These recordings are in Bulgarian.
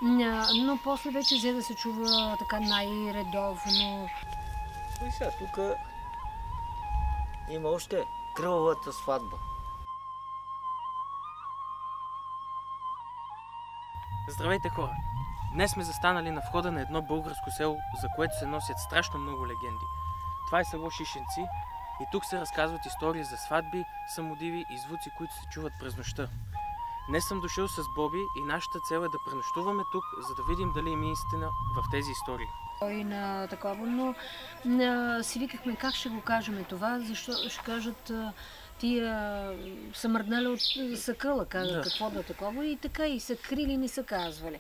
Но после вече взе да се чува така най-редовно. И сега тук има още кръвовата сватба. Здравейте, хора! Днес сме застанали на входа на едно българско село, за което се носят страшно много легенди. Това е село Шишенци и тук се разказват истории за сватби, самодиви и звуци, които се чуват през нощта. Днес съм дошъл с Боби и нашата цел е да пренощуваме тук, за да видим дали има истина в тези истории. И на такова, но си викахме как ще го кажем това, защото ще кажат тия са мръднали от съкъла, какво да такова и така, и са крили, не са казвали.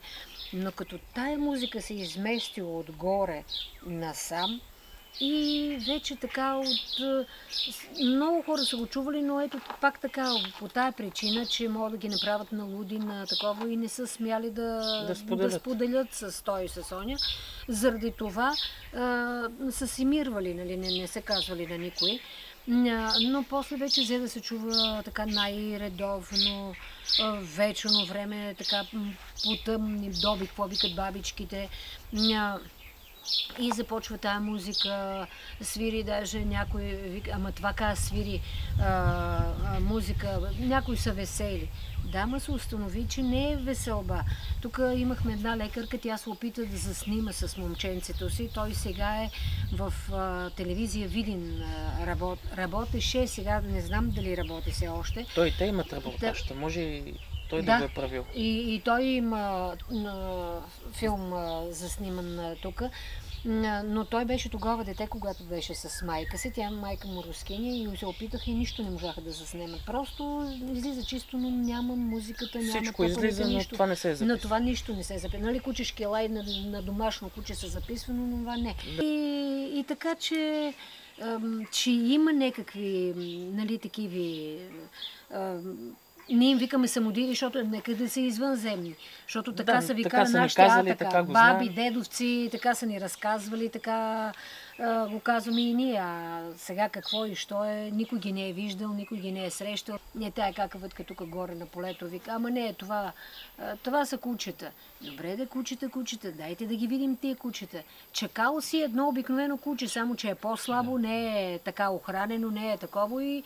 Но като тая музика се изместила отгоре насам, и вече така много хора са го чували, но ето пак така по тая причина, че могат да ги направят на луди, на такова и не са смяли да споделят с той и с Оня. Заради това са си мирвали, нали, не са казвали на никой. Но после вече взе да се чува така най-редовно, вечерно време, така по тъмни доби, какво викат бабичките. И започва тая музика, свири даже някой вика, ама това каза свири музика, някои са весели. Да, ма се установи, че не е веселба. Тук имахме една лекарка, тя се опита да заснима с момченцето си. Той сега е в телевизия Видин, работеше, сега не знам дали работи все още. Те имат работаща, може и той да го е правил. И той има филм засниман тук. Но той беше тогава дете, когато беше с майка си. Тя майка му рускиня и се опитаха и нищо не можаха да заснемат. Просто излиза чисто, но няма музиката, няма всичко излиза, но това не се е записва. На това нищо не се е записва. Нали, куче шкела и на домашно куче са записвано, но това не. И така, че има някакви, нали, такиви... Ние им викаме самодиви, защото нека да са извънземни. Защото така са викали нашите баби, дедовци, така са ни разказвали, така го казваме и ние. А сега какво и що е, никой ги не е виждал, никой ги не е срещал. Не тая какавътка тук горе на полето вика, ама не, това са кучета. Добре да кучета, дайте да ги видим тия кучета. Чакало си едно обикновено куче, само че е по-слабо, не е така охранено, не е такова и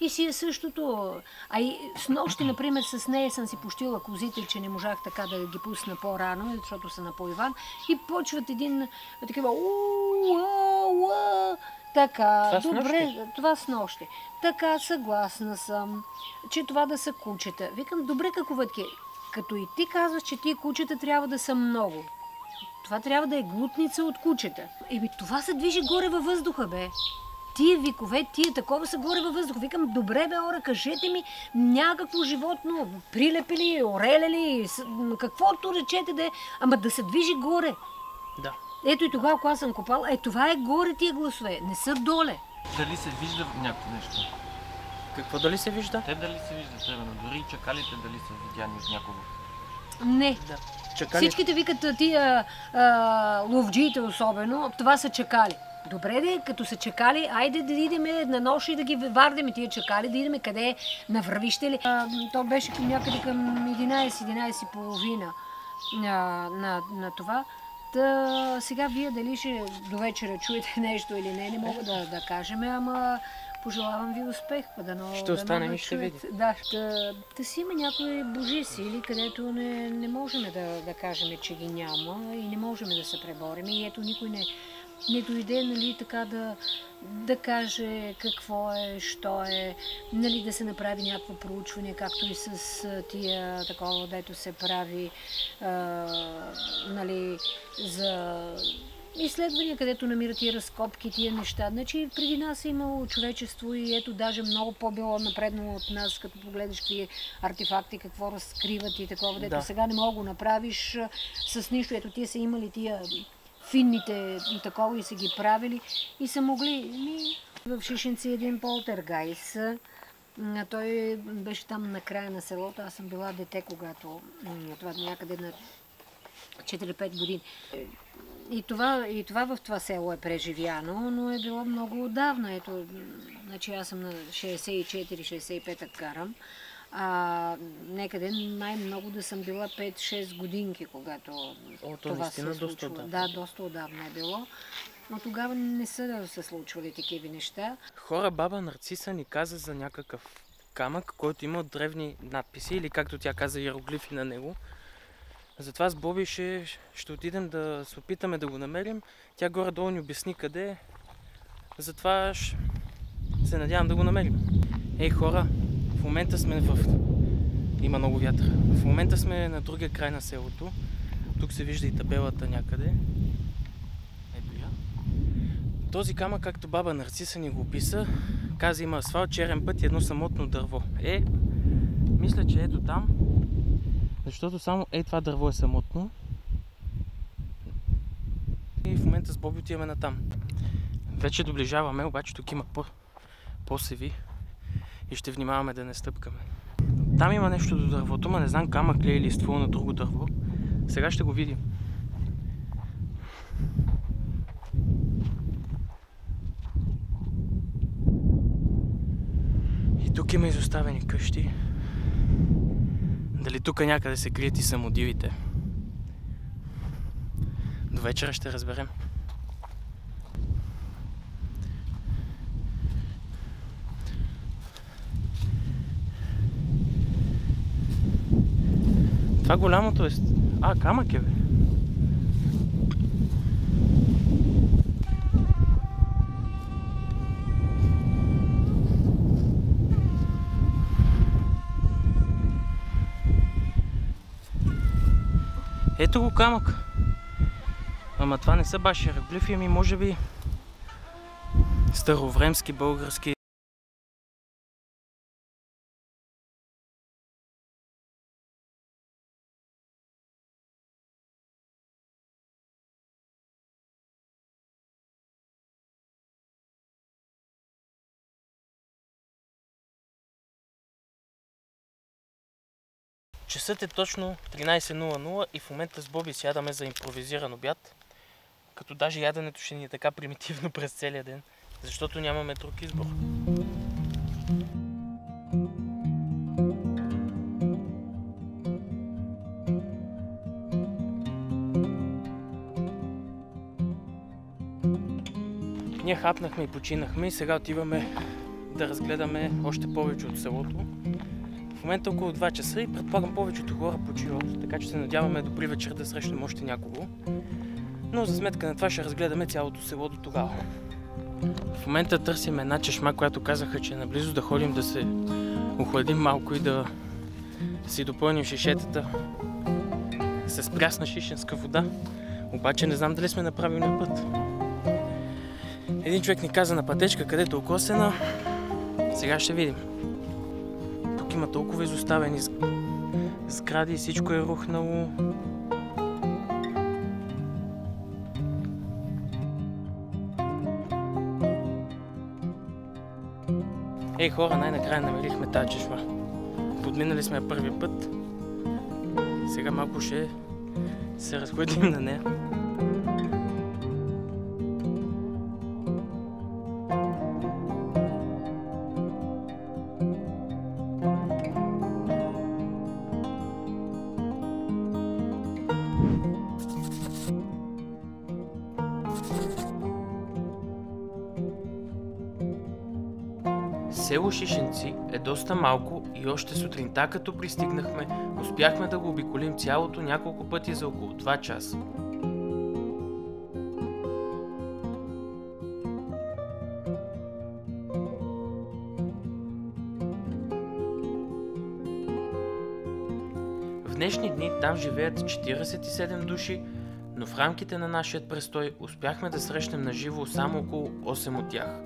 си е същото. А и с нощи, например, с нея съм си пущила козите, че не можах така да ги пусна по-рано, защото са на по-Иван. И почват такива така, добре, това с нощи. Така, съгласна съм, че това да са кучета. Викам, добре, каковътки, като и ти казваш, че тия кучета трябва да са много. Това трябва да е глутница от кучета. Това се движи горе във въздуха, бе. Тия викове, тия такова са горе във въздух. Викам, добре бе, ора, кажете ми някакво животно, прилепили, орелели, каквото речете да е, ама да се движи горе. Да. Ето и тогава, когато съм копала, това е горе тия гласове, не са доле. Дали се вижда някакво нещо? Какво дали се вижда? Те дали се виждат, дори и чакалите дали са видяни от някого? Не. Да. Всичките викат тия ловджиите особено, това са чакали. Добре де, като са чакали, айде да идеме на нощ и да ги вардеме тия чакали, да идеме къде на вървище ли. То беше някъде към 11-11:30 на това. Сега вие дали ще до вечера чуете нещо или не мога да кажем, ама пожелавам ви успех. Ще останем и ще видим. Да, да си има някои божи сили, където не можем да кажем, че ги няма и не можем да се преборим. И ето никой не дойде, нали, така да каже какво е, що е, нали, да се направи някакво проучване, както и с тия такова, дето се прави, нали, за изследвания, където намират тия разкопки, тия неща. Значи преди нас е имало човечество и ето даже много по-било напреднало от нас, като погледаш какви артефакти, какво разкриват и такова, дето сега не мога го направиш с нищо. Ето тия са имали тия финните такова и са ги правили и са могли. В Шишенци един полтергайс. Той беше там на края на селото. Аз съм била дете, когато това някъде на 4-5 години. И това в това село е преживяно, но е било много отдавна. Ето, значи аз съм на 64-65 карам. Некъде най-много да съм била 5-6 годинки, когато това се случва. Да, доста отдавна е било. Но тогава не са се случвали такива неща. Хора, баба Нарциса ни каза за някакъв камък, който има древни надписи или както тя каза иероглифи на него. Затова с Боби ще отидем да се опитаме да го намерим. Тя горе-долу ни обясни къде е. Затова се надявам да го намерим. Ей хора, в момента сме има много вятър. В момента сме на другия край на селото. Тук се вижда и табелата някъде. Ето я. Този камък, както баба Нарциса ни го описа, каза има асфалт, черен път и едно самотно дърво. Мисля, че ето там, защото само това дърво е самотно. И в момента с Боби отиваме на там. Вече доближаваме, обаче тук има посеви и ще внимаваме да не стъпкаме. Там има нещо до дървото, но не знам камък ли е или ствол на друго дърво. Сега ще го видим. И тук има изоставени къщи. Дали тук някъде се крият и самодивите? До вечера ще разберем. Това голямото е... камък е, бе. Ето го камък. Ама това не са баш иероглифи, ами може би старовремски, български. Часът е точно 13:00 и в момента с Боби сядаме за импровизиран обяд. Като даже яденето ще ни е така примитивно през целия ден, защото нямаме друг избор. Ние хапнахме и починахме и сега отиваме да разгледаме още повече от селото. В момента около 2 часа и предполагам повечето хора почиват, така че се надяваме добри вечер да срещнем още някого. Но за сметка на това ще разгледаме цялото село до тогава. В момента търсим една чешма, която казаха, че е наблизо, да ходим да се охладим малко и да си допълним шишетата с прясна шишенска вода. Обаче не знам дали сме на правилния път. Един човек ни каза на пътечка, където е окосена. Сега ще видим. Тук има толкова изоставени сгради и всичко е рухнало. Ей хора, най-накрая намерихме тази чешма. Подминали сме я първи път. Сега малко ще се разходим на нея. Село Шишенци е доста малко и още сутринта, като пристигнахме, успяхме да го обиколим цялото няколко пъти за около 2 часа. В днешни дни там живеят 47 души, но в рамките на нашия престой успяхме да срещнем на живо само около 8 от тях.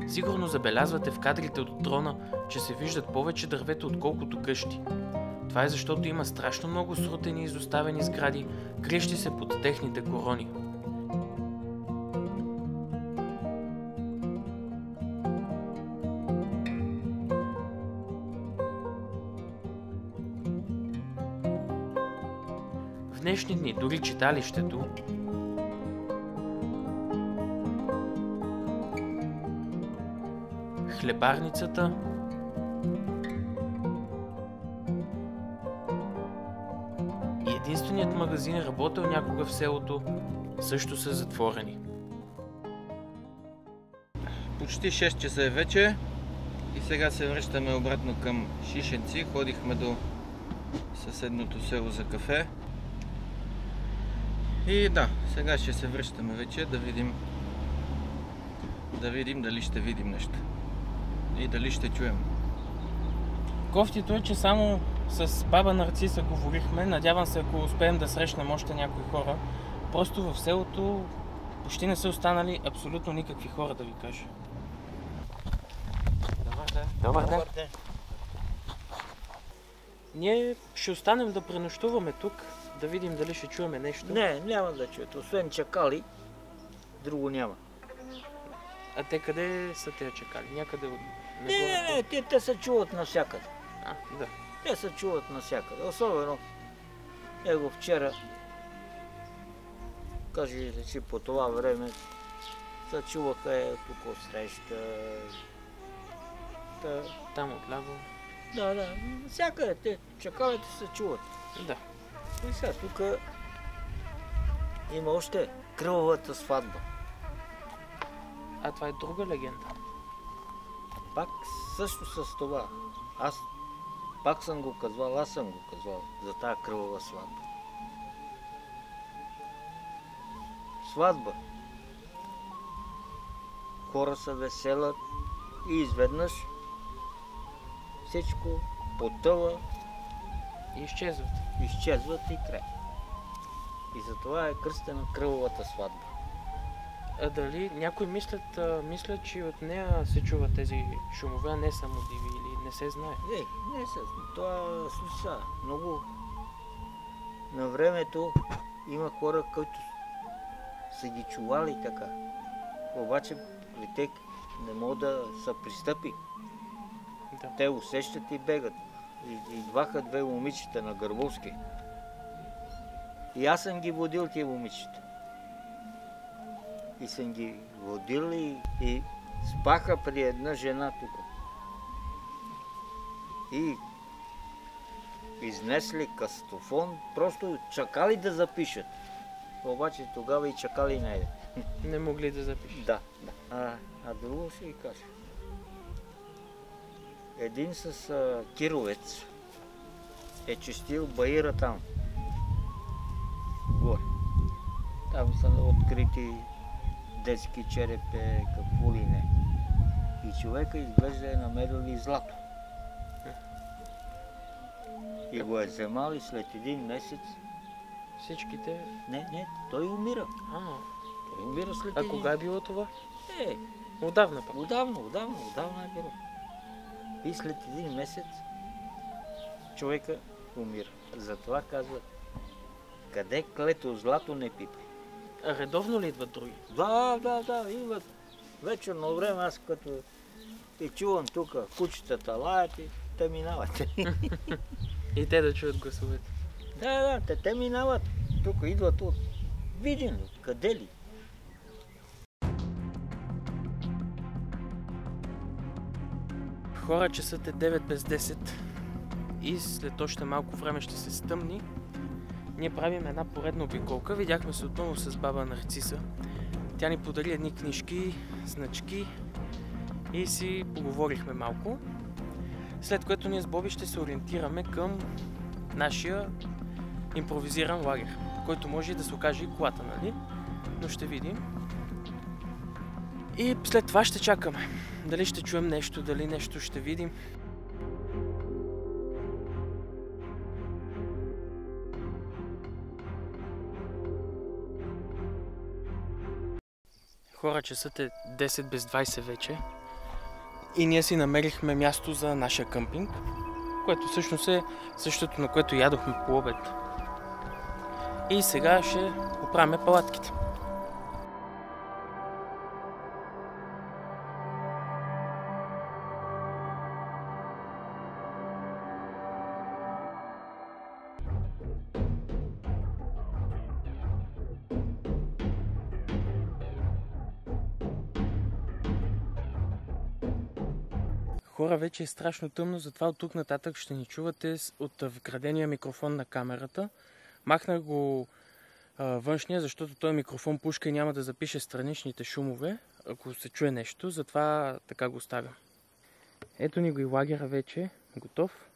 Сигурно забелязвате в кадрите от дрона, че се виждат повече дървета отколкото къщи. Това е защото има страшно много срутени и изоставени сгради, криещи се под техните корони. В днешни дни дори читалището, хлебарницата Единственият магазин е работил някога в селото, също са затворени. Почти 6 часа е вече и сега се връщаме обратно към Шишенци. Ходихме до съседното село за кафе. И да, сега ще се връщаме вече да видим дали ще видим нещо. И дали ще чуем. Кофтито е, че само с баба Нарциса говорихме. Надявам се, ако успеем да срещнем още някои хора. Просто в селото почти не са останали абсолютно никакви хора, да ви кажа. Добър ден. Ние ще останем да пренощуваме тук, да видим дали ще чуеме нещо. Не, няма да чуят. Освен чакали, друго няма. А те къде са те чакали? Някъде от... Не, те се чуват навсякъде. Да. Те се чуват навсякъде. Особено, его вчера, кажи си по това време, се чуваха тук отсреща. Там отляво. Да, навсякъде те чакалите се чуват. Да. И сега тук има още кръвовата сватба. А това е друга легенда. Пак също с това. Аз пак съм го казвал за тази кръвова сватба. Сватба. Хора се веселят и изведнъж всичко потъва, изчезват и край. И затова е кръстена кръвовата сватба. А дали някои мислят, че от нея се чуват тези шумове, а не само диви или не се знае? Не се знае. Това слуша. Много на времето има хора, които са ги чували така. Обаче при те не могат да се пристъпи. Да. Те усещат и бегат. Идваха две момичета на Гърбовски. И аз съм ги водил тия момичета. И съм ги водил и спаха при една жена тук. И изнесли кастофон, просто чакали да запишат. Обаче тогава и чакали не е. Не могли да запишат. Да. А друго ще ви кажа. Един с кировец е чистил баира там. Горе. Там са открити детски черепе, какво ли не. И човека изглежда е намерил и злато. И го е вземал и след един месец... Всичките... Не, той умира. Той умира след един... А кога е било това? Отдавна пък. Отдавна е било. И след един месец човека умира. Затова казват, къде клето злато не пипа. А редовно ли идват други? Да, идват. Вечерно време аз като и чувам тук кучетата лаят и те минават. И те да чуят гласовете. Да, те минават. Тук идват от Видин, от къде ли. Хора, часът е 9 без 10 и след още малко време ще се стъмни. Ние правим една поредна обиколка. Видяхме се отново с баба Нарциса. Тя ни подари едни книжки, значки и си поговорихме малко. След което ние с Боби ще се ориентираме към нашия импровизиран лагер, който може и да се окаже и колата, нали? Но ще видим. И след това ще чакаме. Дали ще чуем нещо, дали нещо ще видим. Хора, часът е 10 без 20 вече. И ние си намерихме място за нашия къмпинг, което всъщност е същото, на което ядохме по обед. И сега ще оправяме палатките. Хора, вече е страшно тъмно, затова от тук нататък ще ни чувате от вградения микрофон на камерата. Махнах го външния, защото този микрофон пушка и няма да запише страничните шумове, ако се чуе нещо, затова така го оставям. Ето ни го и лагера вече, готов.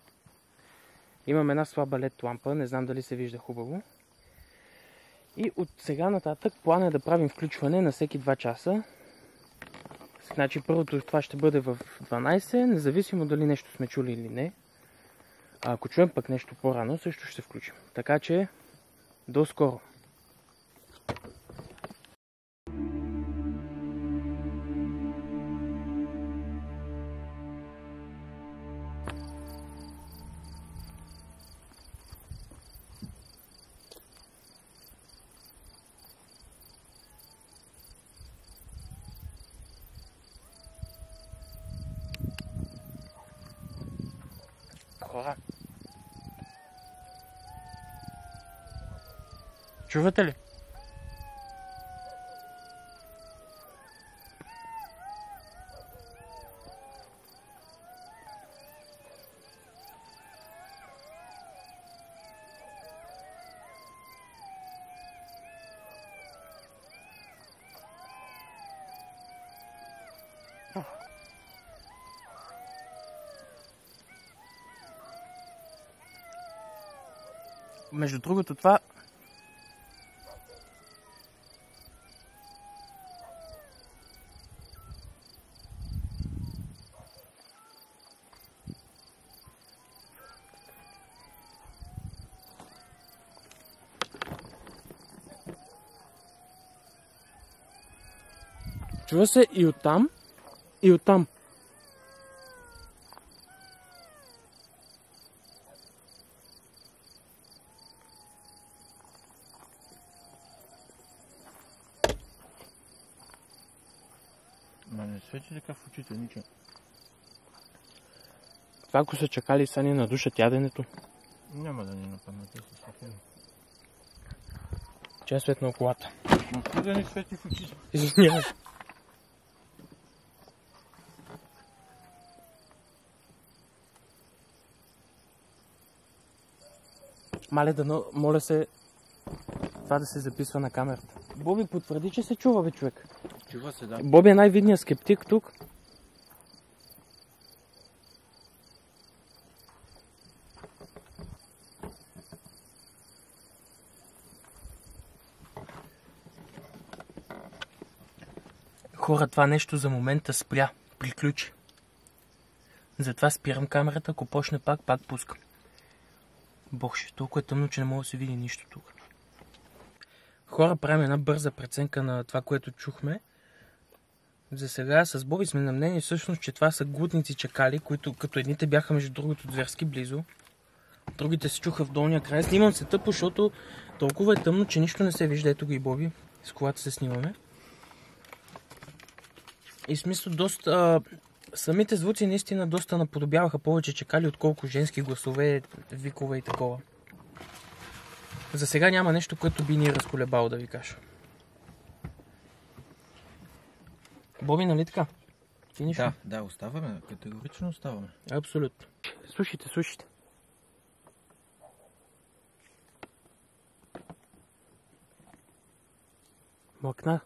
Имам една слаба LED лампа, не знам дали се вижда хубаво. И от сега нататък план е да правим включване на всеки 2 часа. Значи първото това ще бъде в 12, независимо дали нещо сме чули или не. А ако чуем пък нещо по-рано, също ще включим. Така че, до скоро! Хора! Чувате ли? Между другото това чува се и оттам, и оттам. Ма не свети така в очите, ничего. Това ако са чакали са ни надушат яденето. Няма да ни нападнат, те са светили. Че е светна колата. Но ти да ни свети в очите. Извинявай. Моля се това да се записва на камерата. Боби потвърди, че се чува, бе, човек. Чува се, да. Боби е най-видният скептик тук. Хора, това нещо за момента спря. Приключи. Затова спирам камерата, ако почне пак пускам. Боже, толкова е тъмно, че не мога да се види нищо тук. Хора, правим една бърза преценка на това, което чухме. За сега с Боби сме на мнение всъщност, че това са глутници чакали, които като едните бяха между другото зверски близо. Другите се чуха в долния край. Снимам се тъпо, защото толкова е тъмно, че нищо не се вижда. Ето го и Боби. С колата се снимаме. И в смисъл доста... самите звуци наистина доста наподобяваха повече чакали, отколко женски гласове, викове и такова. За сега няма нещо, което би ни разколебало, да ви кажа. Боби, нали така? Финишно? Да, оставаме. Категорично оставаме. Абсолютно. Слушайте. Млъкна.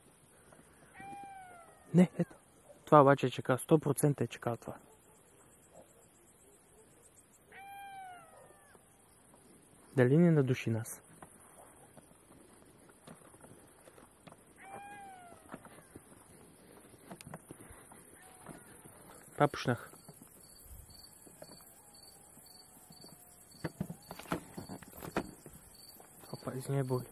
Не, ето. Това обаче е чекал. 100% е чекал това. Дали не надуши нас? Папушнах. Опа, извиняй, Боби.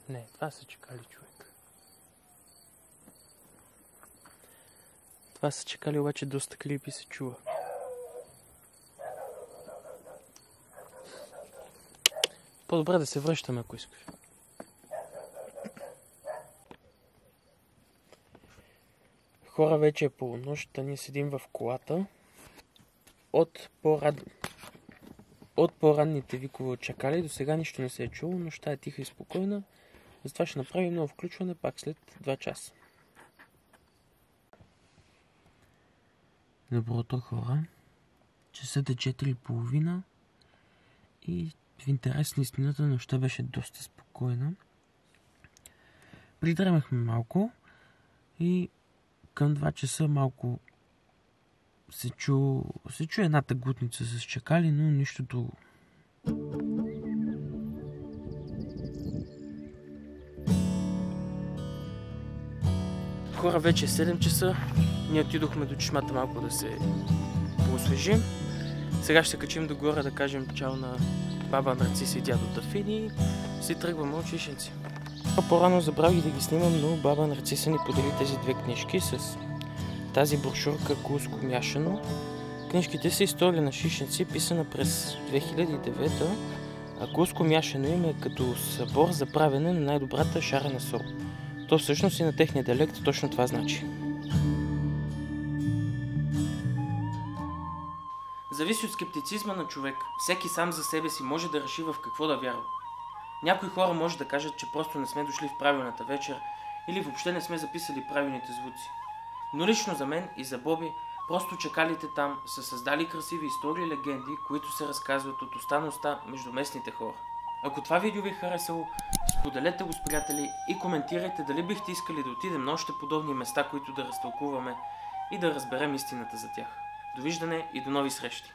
Не, това са чакали, човек. Това са чакали, обаче доста клипи се чува. По-добре да се връщаме, ако искаш. Хора, вече е полунощ, ние седим в колата. от по-ранните викове от чакали до сега нищо не се е чуло, нощта е тиха и спокойна. Затова ще направим ново включване пак след 2 часа. Добро утро, хора. Часът е 4:30 и в интерес на истината нощта беше доста спокойна. Придремахме малко и към 2 часа малко се чу едната глутница с чакали, но нищо друго. Хора, вече е 7 часа. Ние отидохме до чешмата малко да се поосвежим. Сега ще се качим догоре да кажем чао на баба Нарциса и дядо Тафин и си тръгваме от Шишенци. По-рано забравих да ги снимам, но баба Нарциса ни подели тези 2 книжки с тази брошурка Гулско мяшано. Книжките са история на Шишенци, писана през 2009, а Гулско мяшано им е като събор за правене на най-добрата шарена сол. То всъщност и на техния диалект точно това значи. Зависи от скептицизма на човек. Всеки сам за себе си може да реши в какво да вярва. Някои хора може да кажат, че просто не сме дошли в правилната вечер или въобще не сме записали правилните звуци. Но лично за мен и за Боби, просто чакалите там са създали красиви истории и легенди, които се разказват от уста на уста между местните хора. Ако това видео ви е харесало, споделете го с приятели и коментирайте дали бихте искали да отидем на още подобни места, които да разтълкуваме и да разберем истината за тях. Довиждане и до нови срещи!